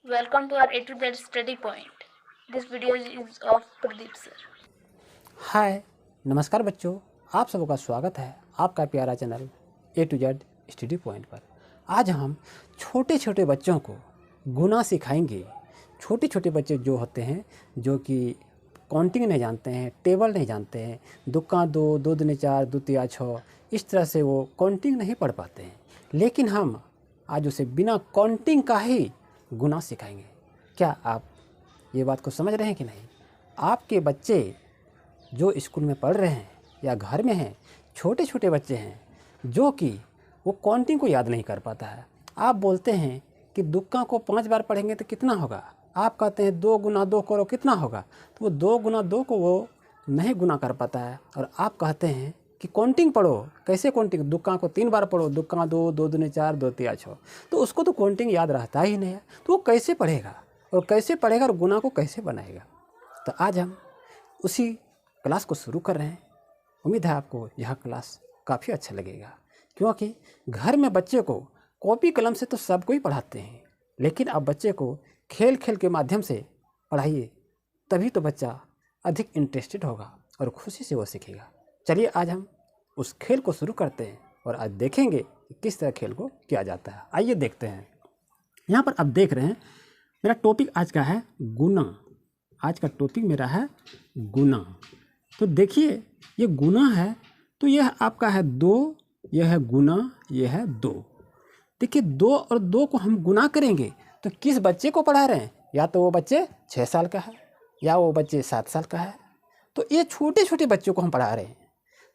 Welcome to our A to Z study point. This video is of Pradeep sir. हाय नमस्कार बच्चों, आप सबों का स्वागत है आपका प्यारा channel A to Z study point पर। आज हम छोटे छोटे बच्चों को गुना सिखाएंगे। छोटे छोटे बच्चे जो होते हैं जो कि काउंटिंग नहीं जानते हैं, टेबल नहीं जानते हैं, दुक्का दो, दो दूनी चार, दो तिया छः, इस तरह से वो काउंटिंग नहीं पढ़ पाते हैं, लेकिन हम आज उसे बिना काउंटिंग का ही गुना सिखाएंगे। क्या आप ये बात को समझ रहे हैं कि नहीं? आपके बच्चे जो स्कूल में पढ़ रहे हैं या घर में हैं, छोटे छोटे बच्चे हैं जो कि वो काउंटिंग को याद नहीं कर पाता है। आप बोलते हैं कि दुक्का को 5 बार पढ़ेंगे तो कितना होगा, आप कहते हैं 2 गुना 2 करो कितना होगा, तो वो 2 गुना 2 को वो नहीं गुना कर पाता है। और आप कहते हैं कि काउंटिंग पढ़ो, कैसे काउंटिंग, दुक्का को 3 बार पढ़ो, दुक्का 2, 2 दूनी 4, 2 तिया 6, तो उसको तो काउंटिंग याद रहता ही नहीं है, तो वो कैसे पढ़ेगा और गुना को कैसे बनाएगा। तो आज हम उसी क्लास को शुरू कर रहे हैं। उम्मीद है आपको यह क्लास काफ़ी अच्छा लगेगा, क्योंकि घर में बच्चे को कॉपी कलम से तो सब कोई पढ़ाते हैं, लेकिन अब बच्चे को खेल खेल के माध्यम से पढ़ाइए, तभी तो बच्चा अधिक इंटरेस्टेड होगा और खुशी से वो सीखेगा। चलिए आज हम उस खेल को शुरू करते हैं और आज देखेंगे कि किस तरह खेल को किया जाता है। आइए देखते हैं। यहाँ पर आप देख रहे हैं मेरा टॉपिक आज का है गुना। आज का टॉपिक मेरा है गुना। तो देखिए ये गुना है, तो यह आपका है 2, यह है गुना, यह है 2। देखिए 2 और 2 को हम गुना करेंगे तो किस बच्चे को पढ़ा रहे हैं? या तो वो बच्चे 6 साल का है या वो बच्चे 7 साल का है। तो ये छोटे छोटे बच्चों को हम पढ़ा रहे हैं।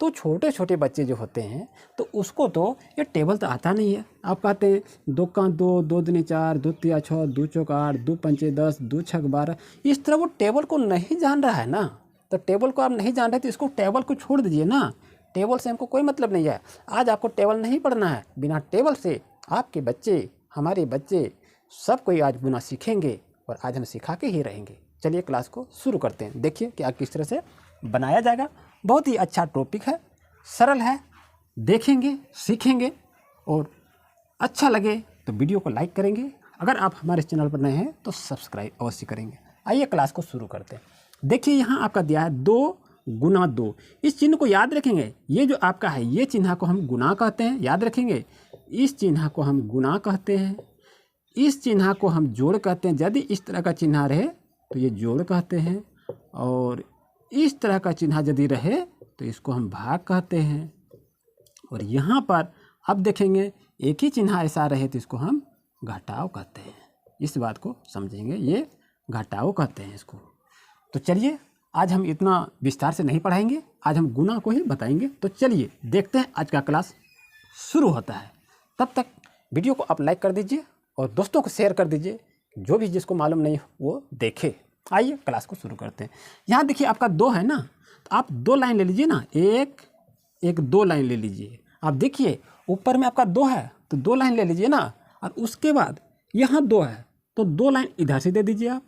तो छोटे छोटे बच्चे जो होते हैं तो उसको तो ये टेबल तो आता नहीं है। आप कहते हैं दुक्का 2, 2 दूनी 4, 2 तिया 6, 2 चौक 8, 2 पंचे 10, 2 छक 12, इस तरह वो टेबल को नहीं जान रहा है ना। तो टेबल को आप नहीं जान रहे तो इसको टेबल को छोड़ दीजिए ना। टेबल से हमको कोई मतलब नहीं है। आज आपको टेबल नहीं पढ़ना है। बिना टेबल से आपके बच्चे, हमारे बच्चे सब कोई आज गुना सीखेंगे और आज हम सिखा के ही रहेंगे। चलिए क्लास को शुरू करते हैं। देखिए कि किस तरह से बनाया जाएगा। बहुत ही अच्छा टॉपिक है, सरल है, देखेंगे, सीखेंगे और अच्छा लगे तो वीडियो को लाइक करेंगे। अगर आप हमारे चैनल पर नए हैं तो सब्सक्राइब अवश्य करेंगे। आइए क्लास को शुरू करते हैं। देखिए यहाँ आपका दिया है 2 गुना 2। इस चिन्ह को याद रखेंगे। ये जो आपका है ये चिन्ह को हम गुना कहते हैं, याद रखेंगे। इस चिन्ह को हम गुना कहते हैं, इस चिन्ह को हम जोड़ कहते हैं। यदि इस तरह का चिन्ह रहे तो ये जोड़ कहते हैं, और इस तरह का चिन्ह यदि रहे तो इसको हम भाग कहते हैं। और यहाँ पर अब देखेंगे एक ही चिन्ह ऐसा रहे तो इसको हम घटाव कहते हैं। इस बात को समझेंगे, ये घटाव कहते हैं इसको। तो चलिए आज हम इतना विस्तार से नहीं पढ़ाएंगे, आज हम गुना को ही बताएंगे। तो चलिए देखते हैं आज का क्लास शुरू होता है। तब तक वीडियो को आप लाइक कर दीजिए और दोस्तों को शेयर कर दीजिए, जो भी जिसको मालूम नहीं वो देखे। आइए क्लास को शुरू करते हैं। यहाँ देखिए आपका 2 है ना, तो आप 2 लाइन ले लीजिए ना, एक 2 लाइन ले लीजिए। आप देखिए ऊपर में आपका 2 है तो 2 लाइन ले लीजिए ना, और उसके बाद यहाँ 2 है तो 2 लाइन इधर से दे दीजिए। आप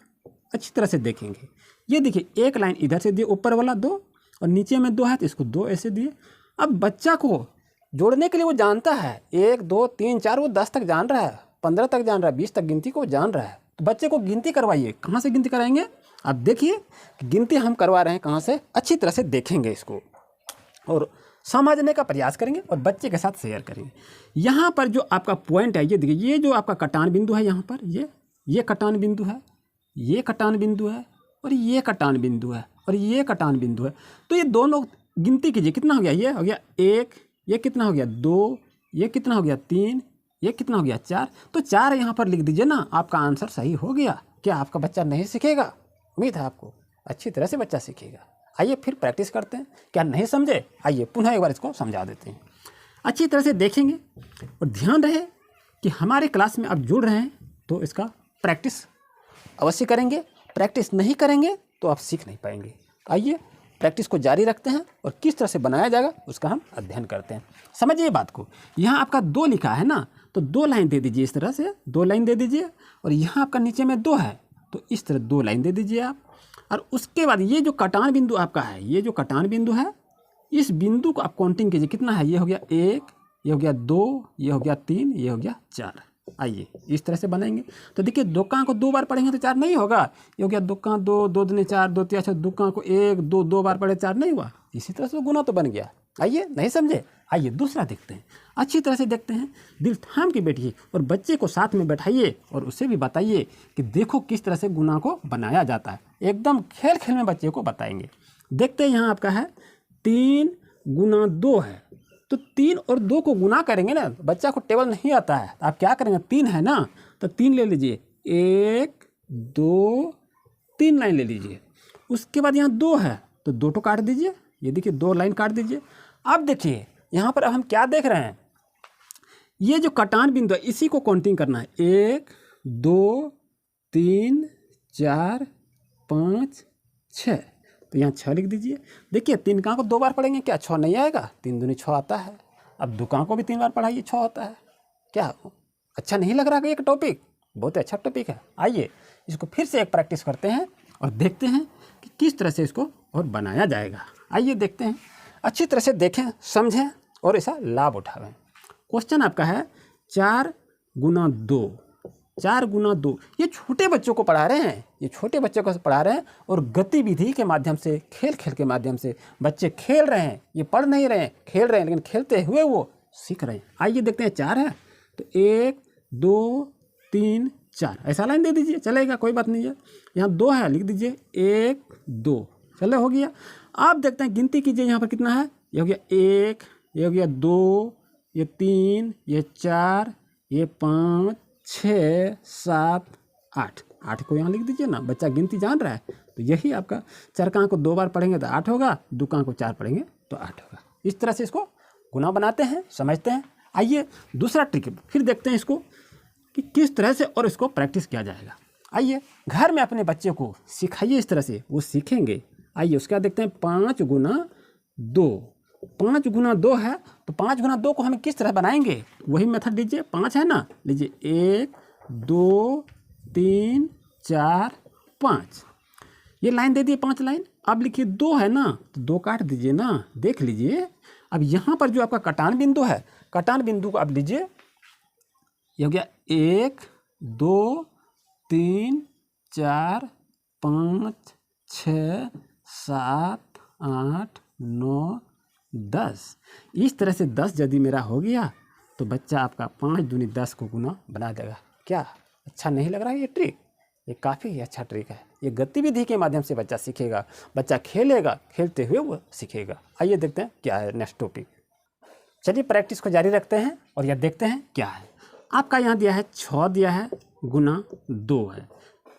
अच्छी तरह से देखेंगे। ये देखिए 1 लाइन इधर से दिए, ऊपर वाला 2 और नीचे में 2 है तो इसको 2 ऐसे दिए। अब बच्चा को जोड़ने के लिए वो जानता है 1, 2, 3, 4, वो 10 तक जान रहा है, 15 तक जान रहा है, 20 तक गिनती को जान रहा है। तो बच्चे को गिनती करवाइए। कहाँ से गिनती कराएंगे? आप देखिए गिनती हम करवा रहे हैं कहाँ से, अच्छी तरह से देखेंगे इसको और समझने का प्रयास करेंगे और बच्चे के साथ शेयर करेंगे। यहाँ पर जो आपका पॉइंट है ये देखिए, ये जो आपका कटान बिंदु है, यहाँ पर ये कटान बिंदु है, ये कटान बिंदु है और ये कटान बिंदु है और ये कटान बिंदु है। तो ये दोनों गिनती कीजिए, कितना हो गया? ये हो गया 1, ये कितना हो गया 2, ये कितना हो गया 3, ये कितना हो गया 4। तो 4 यहाँ पर लिख दीजिए ना, आपका आंसर सही हो गया। क्या आपका बच्चा नहीं सीखेगा? उम्मीद है आपको अच्छी तरह से बच्चा सीखेगा। आइए फिर प्रैक्टिस करते हैं। क्या नहीं समझे? आइए पुनः एक बार इसको समझा देते हैं। अच्छी तरह से देखेंगे और ध्यान रहे कि हमारे क्लास में आप जुड़ रहे हैं तो इसका प्रैक्टिस अवश्य करेंगे। प्रैक्टिस नहीं करेंगे तो आप सीख नहीं पाएंगे। आइए प्रैक्टिस को जारी रखते हैं और किस तरह से बनाया जाएगा उसका हम अध्ययन करते हैं। समझिए बात को। यहाँ आपका 2 लिखा है ना, तो 2 लाइन दे दीजिए। इस तरह से 2 लाइन दे दीजिए। और यहाँ आपका नीचे में 2 है तो इस तरह 2 लाइन दे दीजिए आप। और उसके बाद ये जो कटान बिंदु आपका है, ये जो कटान बिंदु है, इस बिंदु को आप काउंटिंग कीजिए। कितना है? ये हो गया 1, ये हो गया 2, ये हो गया 3, ये हो गया 4। आइए इस तरह से बनाएंगे। तो देखिए दुक्का को 2 बार पढ़ेंगे तो 4 नहीं होगा। ये हो गया दुक्का 2, 2 दूनी 4, 2 तिया 6, दुक्का को 1, 2, 2 बार पढ़े 4 नहीं हुआ। इसी तरह से गुना तो बन गया। आइए नहीं समझे, आइए दूसरा देखते हैं, अच्छी तरह से देखते हैं। दिल थाम के बैठिए और बच्चे को साथ में बैठाइए और उसे भी बताइए कि देखो किस तरह से गुना को बनाया जाता है। एकदम खेल खेल में बच्चे को बताएंगे। देखते हैं यहाँ आपका है 3 गुना 2 है, तो 3 और 2 को गुना करेंगे ना, बच्चा को टेबल नहीं आता है, तो आप क्या करेंगे, 3 है ना तो 3 ले लीजिए, 1 2 3 लाइन ले लीजिए। उसके बाद यहाँ 2 है तो 2 तो काट दीजिए, ये देखिए 2 लाइन काट दीजिए। अब देखिए यहाँ पर अब हम क्या देख रहे हैं, ये जो कटान बिंदु है इसी को काउंटिंग करना है। 1 2 3 4 5 6, तो यहाँ 6 लिख दीजिए। देखिए 3 का को 2 बार पढ़ेंगे क्या 6 नहीं आएगा, 3 दूनी 6 आता है। अब दुकान को भी 3 बार पढ़ाइए 6 होता है। क्या अच्छा नहीं लग रहा कि एक टॉपिक बहुत अच्छा टॉपिक है। आइए इसको फिर से एक प्रैक्टिस करते हैं और देखते हैं कि किस तरह से इसको और बनाया जाएगा। आइए देखते हैं, अच्छी तरह से देखें, समझें और ऐसा लाभ उठावें। क्वेश्चन आपका है 4 गुना 2, 4 गुना 2। ये छोटे बच्चों को पढ़ा रहे हैं, ये छोटे बच्चों को पढ़ा रहे हैं और गतिविधि के माध्यम से, खेल खेल के माध्यम से बच्चे खेल रहे हैं। ये पढ़ नहीं रहे हैं, खेल रहे हैं, लेकिन खेलते हुए वो सीख रहे हैं। आइए देखते हैं 4 है तो 1 2 3 4 ऐसा लाइन दे दीजिए, चलेगा, कोई बात नहीं है। यहाँ 2 है, लिख दीजिए 1 2, चलो हो गया। आप देखते हैं गिनती कीजिए, यहाँ पर कितना है, ये हो गया 1, ये हो गया 2, ये 3, ये 4, ये 5 6 7 8, 8 को यहाँ लिख दीजिए ना, बच्चा गिनती जान रहा है। तो यही आपका 4 का को 2 बार पढ़ेंगे तो 8 होगा, 2 का को 4 पढ़ेंगे तो 8 होगा। इस तरह से इसको गुना बनाते हैं, समझते हैं। आइए दूसरा ट्रिक फिर देखते हैं इसको कि किस तरह से और इसको प्रैक्टिस किया जाएगा। आइए घर में अपने बच्चे को सिखाइए, इस तरह से वो सीखेंगे। आइए उसके बाद देखते हैं 5 गुना 2, 5 गुना 2 है तो 5 गुना 2 को हम किस तरह बनाएंगे, वही मेथड लीजिए। 5 है ना, लीजिए 1 2 3 4 5, ये लाइन दे दिए 5 लाइन। अब लिखिए 2 है ना तो 2 काट दीजिए ना, देख लीजिए। अब यहाँ पर जो आपका कटान बिंदु है, कटान बिंदु को अब लीजिए, ये हो गया 1 2 3 4 5 6 7 8 9 10। इस तरह से 10 यदि मेरा हो गया तो बच्चा आपका 5 दूनी 10 को गुना बना देगा। क्या अच्छा नहीं लग रहा है ये ट्रिक? ये काफ़ी अच्छा ट्रिक है। ये गतिविधि के माध्यम से बच्चा सीखेगा, बच्चा खेलेगा, खेलते हुए वो सीखेगा। आइए देखते हैं क्या है नेक्स्ट टॉपिक। चलिए प्रैक्टिस को जारी रखते हैं और यह देखते हैं क्या है। आपका यहाँ दिया है 6 दिया है गुना 2 है,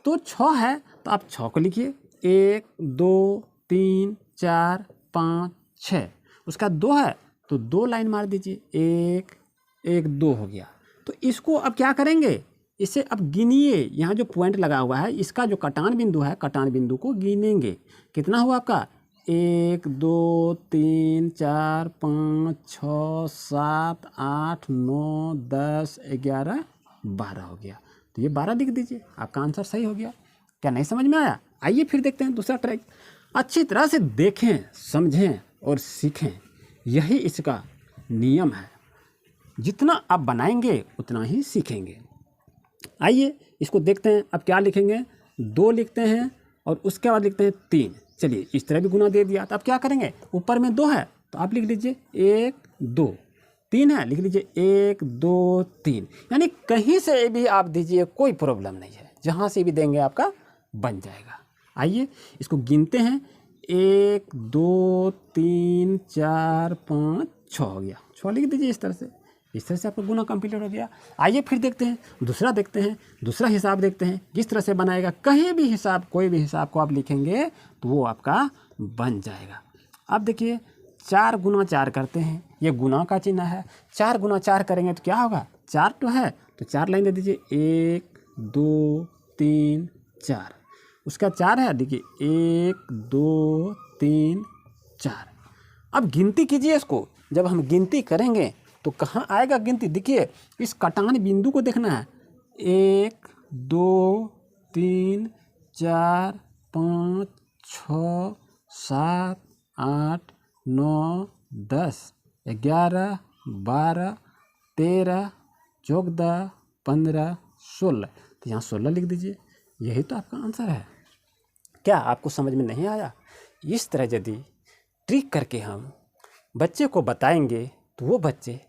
तो 6 है तो आप 6 को लिखिए, 1 2 3 4 5 6। उसका 2 है तो 2 लाइन मार दीजिए, 1 1 2 हो गया। तो इसको अब क्या करेंगे, इसे अब गिनिए। यहाँ जो पॉइंट लगा हुआ है इसका जो कटान बिंदु है, कटान बिंदु को गिनेंगे। कितना हुआ आपका, 1 2 3 4 5 6 7 8 9 10 11 12 हो गया। तो ये 12 लिख दीजिए, आपका आंसर सही हो गया। क्या नहीं समझ में आया? आइए फिर देखते हैं दूसरा ट्रैक। अच्छी तरह से देखें, समझें और सीखें, यही इसका नियम है। जितना आप बनाएंगे उतना ही सीखेंगे। आइए इसको देखते हैं। अब क्या लिखेंगे, 2 लिखते हैं और उसके बाद लिखते हैं 3। चलिए इस तरह भी गुना दे दिया, तो अब क्या करेंगे, ऊपर में 2 है तो आप लिख लीजिए 1 2, 3 है लिख लीजिए 1 2 3। यानी कहीं से भी आप दीजिए, कोई प्रॉब्लम नहीं है, जहाँ से भी देंगे आपका बन जाएगा। आइए इसको गिनते हैं, 1 2 3 4 5 6 हो गया, 6 लिख दीजिए। इस तरह से आपका गुना कंप्लीट हो गया। आइए फिर देखते हैं दूसरा, देखते हैं दूसरा हिसाब, देखते हैं किस तरह से बनाएगा। कहीं भी हिसाब, कोई भी हिसाब को आप लिखेंगे तो वो आपका बन जाएगा। अब देखिए 4 गुना 4 करते हैं, ये गुना का चिन्ह है। 4 गुना 4 करेंगे तो क्या होगा, 4 तो है तो 4 लाइन दे दीजिए, 1 2 3 4। उसका 4 है, देखिए 1 2 3 4। अब गिनती कीजिए इसको। जब हम गिनती करेंगे तो कहाँ आएगा गिनती, देखिए इस कटान बिंदु को देखना है। 1 2 3 4 5 6 7 8 9 10 11 12 13 14 15, 16, तो यहाँ 16 लिख दीजिए। यही तो आपका आंसर है। क्या आपको समझ में नहीं आया? इस तरह यदि ट्रिक करके हम बच्चे को बताएंगे तो वो बच्चे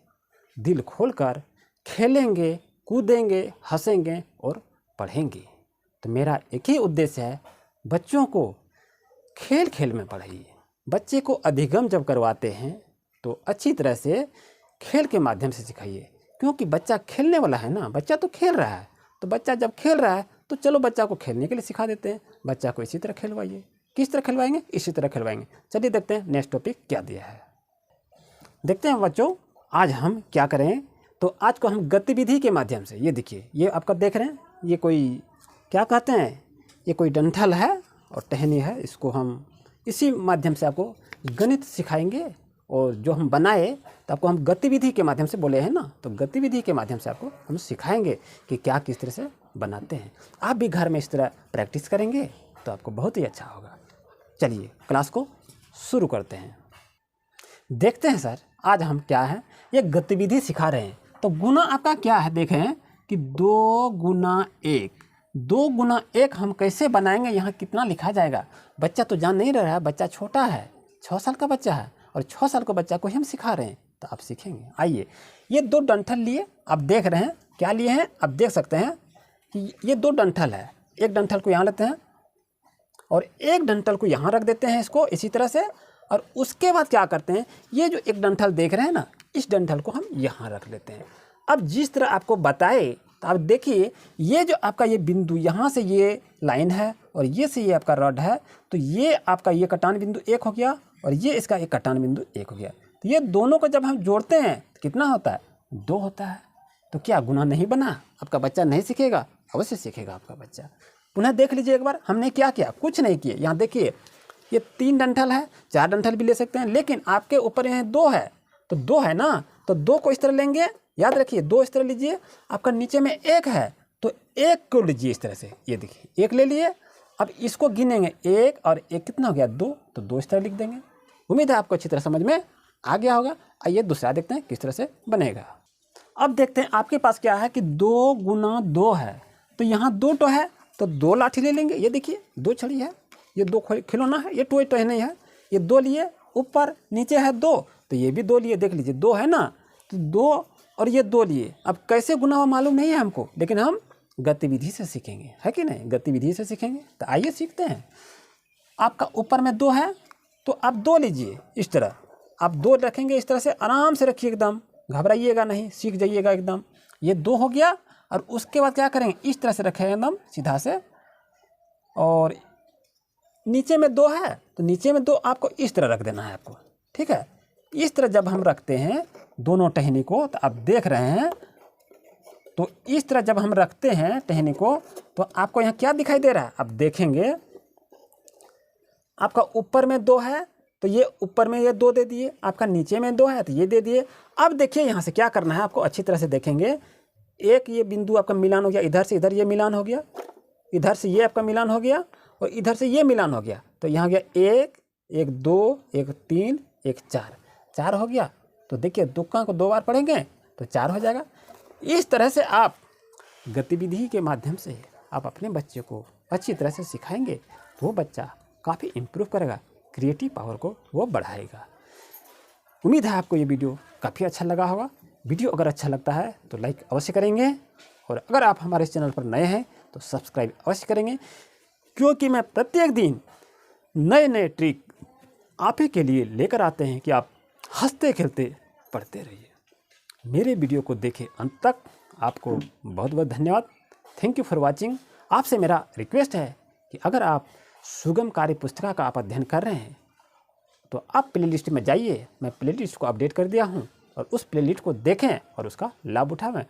दिल खोलकर खेलेंगे, कूदेंगे, हंसेंगे और पढ़ेंगे। तो मेरा एक ही उद्देश्य है, बच्चों को खेल खेल में पढ़ाइए। बच्चे को अधिगम जब करवाते हैं तो अच्छी तरह से खेल के माध्यम से सिखाइए, क्योंकि बच्चा खेलने वाला है ना, बच्चा तो खेल रहा है। तो बच्चा जब खेल रहा है तो चलो बच्चा को खेलने के लिए सिखा देते हैं। बच्चा को इसी तरह खिलवाइए। किस तरह खिलवाएंगे? इसी तरह खिलवाएंगे। चलिए देखते हैं नेक्स्ट टॉपिक क्या दिया है। देखते हैं बच्चों, आज हम क्या करें। तो आज को हम गतिविधि के माध्यम से, ये देखिए, ये आपका देख रहे हैं, ये कोई क्या कहते हैं, ये कोई डंठल है और टहनी है। इसको हम इसी माध्यम से आपको गणित सिखाएंगे। और जो हम बनाए तो आपको हम गतिविधि के माध्यम से बोले हैं ना, तो गतिविधि के माध्यम से आपको हम सिखाएंगे कि क्या किस तरह से बनाते हैं। आप भी घर में इस तरह प्रैक्टिस करेंगे तो आपको बहुत ही अच्छा होगा। चलिए क्लास को शुरू करते हैं। देखते हैं सर, आज हम क्या है, ये गतिविधि सिखा रहे हैं। तो गुना आपका क्या है, देखें कि 2 गुना 1, 2 गुना 1 हम कैसे बनाएंगे। यहाँ कितना लिखा जाएगा, बच्चा तो जान नहीं रहा है, बच्चा छोटा है, 6 साल का बच्चा है, और 6 साल के बच्चा को ही हम सिखा रहे हैं, तो आप सीखेंगे। आइए, ये 2 डंठल लिए, आप देख रहे हैं क्या लिए हैं, आप देख सकते हैं कि ये 2 डंठल है। एक डंठल को यहाँ लेते हैं और एक डंठल को यहाँ रख देते हैं, इसको इसी तरह से। और उसके बाद क्या करते हैं, ये जो एक डंठल देख रहे हैं ना, इस डंठल को हम यहाँ रख लेते हैं। अब जिस तरह आपको बताए, तो आप देखिए, ये जो आपका ये बिंदु, यहाँ से ये लाइन है और ये से ये आपका रॉड है, तो ये आपका ये कटान बिंदु 1 हो गया और ये इसका एक कटान बिंदु 1 हो गया। तो ये दोनों को जब हम जोड़ते हैं तो कितना होता है, 2 होता है। तो क्या गुना नहीं बना? आपका बच्चा नहीं सीखेगा? अवश्य सीखेगा आपका बच्चा। पुनः देख लीजिए एक बार, हमने क्या किया, कुछ नहीं किए। यहाँ देखिए, ये 3 डंठल है, 4 डंठल भी ले सकते हैं, लेकिन आपके ऊपर यहाँ 2 है, तो 2 है ना, तो 2 को इस तरह लेंगे। याद रखिए, 2 इस तरह लीजिए। आपका नीचे में 1 है, तो 1 को लीजिए इस तरह से। ये देखिए, 1 ले लिए। अब इसको गिनेंगे, 1 और 1 कितना हो गया, 2, तो 2 इस तरह लिख देंगे। उम्मीद है आपको अच्छी तरह समझ में आ गया होगा। आइए दूसरा देखते हैं किस तरह से बनेगा। अब देखते हैं आपके पास क्या है कि 2 गुना 2 है, तो यहाँ 2 टो है, तो 2 लाठी ले लेंगे। ये देखिए, 2 छड़ी है, ये 2 खिलौना है, ये टोय टोय नहीं है। ये 2 लिए, ऊपर नीचे है 2, तो ये भी 2 लिए। देख लीजिए, 2 है ना, तो 2 और ये 2 लिए। अब कैसे गुना हुआ मालूम नहीं है हमको, लेकिन हम गतिविधि से सीखेंगे, है कि नहीं? गतिविधि से सीखेंगे। तो आइए सीखते हैं। आपका ऊपर में 2 है, तो आप 2 लीजिए इस तरह। आप 2 रखेंगे इस तरह से, आराम से रखिए, एकदम घबराइएगा नहीं, सीख जाइएगा एकदम। ये 2 हो गया, और उसके बाद क्या करेंगे, इस तरह से रखेंगे एकदम सीधा से। और नीचे में 2 है, तो नीचे में 2 आपको इस तरह रख देना है आपको, ठीक है। इस तरह जब हम रखते हैं दोनों टहनी को, तो आप देख रहे हैं, तो इस तरह जब हम रखते हैं टहनी को, तो आपको यहाँ क्या दिखाई दे रहा है, आप देखेंगे, आपका ऊपर में 2 है, तो ये ऊपर में ये 2 दे दिए। आपका नीचे में 2 है, तो ये दे दिए। अब देखिए यहाँ से क्या करना है आपको, अच्छी तरह से देखेंगे। एक ये बिंदु आपका मिलान हो गया, इधर से इधर ये मिलान हो गया, इधर से ये आपका मिलान हो गया, और इधर से ये मिलान हो गया। तो यहाँ गया 1, 1, 2, 1, 3, 1, 4, 4 हो गया। तो देखिए, तुक्का को 2 बार पढ़ेंगे तो 4 हो जाएगा। इस तरह से आप गतिविधि के माध्यम से आप अपने बच्चे को अच्छी तरह से सिखाएंगे, तो वो बच्चा काफ़ी इम्प्रूव करेगा, क्रिएटिव पावर को वो बढ़ाएगा। उम्मीद है आपको ये वीडियो काफ़ी अच्छा लगा होगा। वीडियो अगर अच्छा लगता है तो लाइक अवश्य करेंगे, और अगर आप हमारे चैनल पर नए हैं तो सब्सक्राइब अवश्य करेंगे, क्योंकि मैं प्रत्येक दिन नए नए ट्रिक आप ही के लिए लेकर आते हैं कि आप हंसते खेलते पढ़ते रहिए। मेरे वीडियो को देखें अंत तक। आपको बहुत बहुत धन्यवाद। Thank you for watching. आपसे मेरा रिक्वेस्ट है कि अगर आप सुगम कार्य पुस्तिका का आप अध्ययन कर रहे हैं, तो आप प्लेलिस्ट में जाइए। मैं प्लेलिस्ट को अपडेट कर दिया हूं, और उस प्लेलिस्ट को देखें और उसका लाभ उठाएं।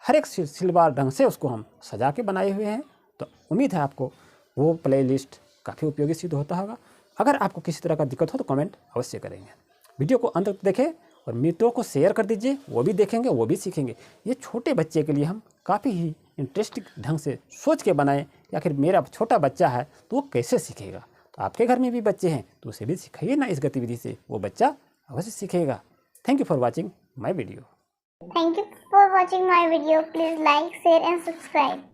हर एक सिलसिलेवार ढंग से उसको हम सजा के बनाए हुए हैं। तो उम्मीद है आपको वो प्लेलिस्ट काफ़ी उपयोगी सिद्ध होता होगा। अगर आपको किसी तरह का दिक्कत हो तो कमेंट अवश्य करेंगे। वीडियो को अंत तक देखें और मित्रों को शेयर कर दीजिए, वो भी देखेंगे, वो भी सीखेंगे। ये छोटे बच्चे के लिए हम काफ़ी ही इंटरेस्टिंग ढंग से सोच के बनाएं, या फिर मेरा छोटा बच्चा है तो वो कैसे सीखेगा। तो आपके घर में भी बच्चे हैं तो उसे भी सिखाइए ना इस गतिविधि से, वो बच्चा अवश्य सीखेगा। Thank you for watching my video. Thank you for watching my video. Please like, share and subscribe.